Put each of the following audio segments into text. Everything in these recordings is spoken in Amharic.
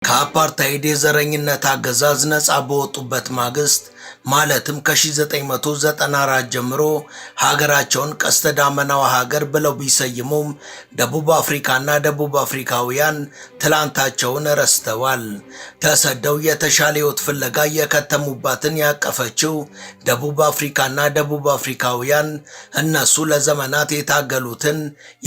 ከአፓርታይድ የዘረኝነት አገዛዝ ነጻ በወጡበት ማግስት ማለትም ከ1994 ጀምሮ ሀገራቸውን ቀስተ ዳመናዋ ሀገር ብለው ቢሰይሙም ደቡብ አፍሪካና ደቡብ አፍሪካውያን ትላንታቸውን ረስተዋል። ተሰደው የተሻለ ሕይወት ፍለጋ የከተሙባትን ያቀፈችው ደቡብ አፍሪካና ደቡብ አፍሪካውያን እነሱ ለዘመናት የታገሉትን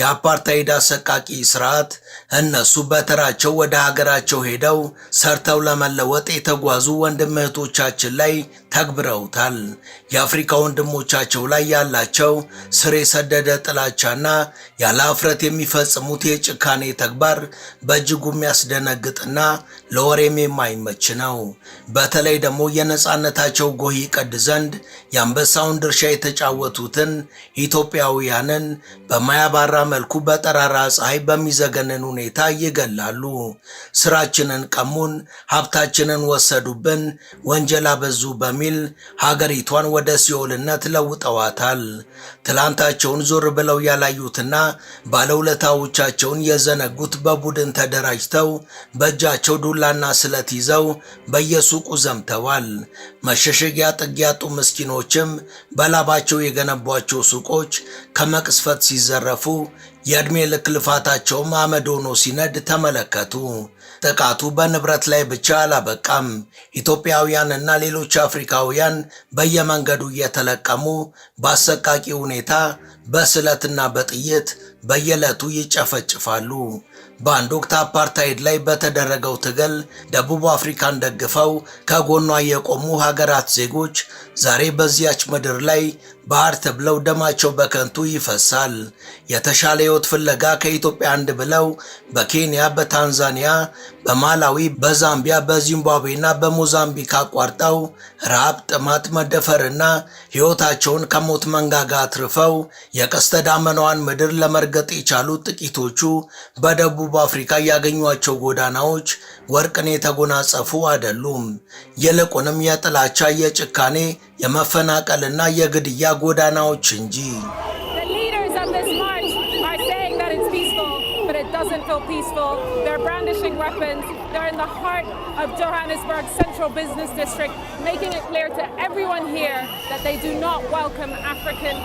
የአፓርታይድ አሰቃቂ ስርዓት እነሱ በተራቸው ወደ ሀገራቸው ሄደው ሰርተው ለመለወጥ የተጓዙ ወንድም እህቶቻችን ላይ ተግብረውታል። የአፍሪካ ወንድሞቻቸው ላይ ያላቸው ስር የሰደደ ጥላቻና ያለ እፍረት የሚፈጽሙት የጭካኔ ተግባር በእጅጉ የሚያስደነግጥና ለወሬም የማይመች ነው። በተለይ ደግሞ የነጻነታቸው ጎህ ይቀድ ዘንድ የአንበሳውን ድርሻ የተጫወቱትን ኢትዮጵያውያንን በማያባራ መልኩ በጠራራ ፀሐይ በሚዘገንን ሁኔታ ይገላሉ። ስራችንን ቀሙን፣ ሀብታችንን ወሰዱብን፣ ወንጀል አበዙ በሚል ሀገሪቷን ወደ ሲኦልነት ለውጠዋታል። ትላንታቸውን ዞር ብለው ያላዩትና ባለውለታዎቻቸውን የዘነጉት በቡድን ተደራጅተው በእጃቸው ዱላና ስለት ይዘው በየሱቁ ዘምተዋል። መሸሸጊያ ጥግ ያጡ ምስኪኖችም በላባቸው የገነቧቸው ሱቆች ከመቅስፈት ሲዘረፉ የዕድሜ ልክ ልፋታቸውም አመድ ሆኖ ሲነድ ተመለከቱ። ጥቃቱ በንብረት ላይ ብቻ አላበቃም። ኢትዮጵያውያንና ሌሎች አፍሪካውያን በየመንገዱ እየተለቀሙ በአሰቃቂ ሁኔታ በስለትና በጥይት በየዕለቱ ይጨፈጭፋሉ። በአንድ ወቅት አፓርታይድ ላይ በተደረገው ትግል ደቡብ አፍሪካን ደግፈው ከጎኗ የቆሙ ሀገራት ዜጎች ዛሬ በዚያች ምድር ላይ ባህር ተብለው ደማቸው በከንቱ ይፈሳል። የተሻለ ሕይወት ፍለጋ ከኢትዮጵያ አንድ ብለው በኬንያ፣ በታንዛኒያ፣ በማላዊ፣ በዛምቢያ፣ በዚምባብዌና በሞዛምቢክ አቋርጠው ረሃብ፣ ጥማት፣ መደፈርና ሕይወታቸውን ከሞት መንጋጋ አትርፈው የቀስተ ዳመናዋን ምድር ለመርገጥ የቻሉት ጥቂቶቹ በደቡብ አፍሪካ ያገኟቸው ጎዳናዎች ወርቅን የተጎናጸፉ አይደሉም። ይልቁንም የጥላቻ፣ የጭካኔ፣ የመፈናቀልና የግድያ ጎዳናዎች እንጂ። Doesn't feel peaceful. They're brandishing weapons. They're in the heart of Johannesburg's central business district, making it clear to everyone here that they do not welcome African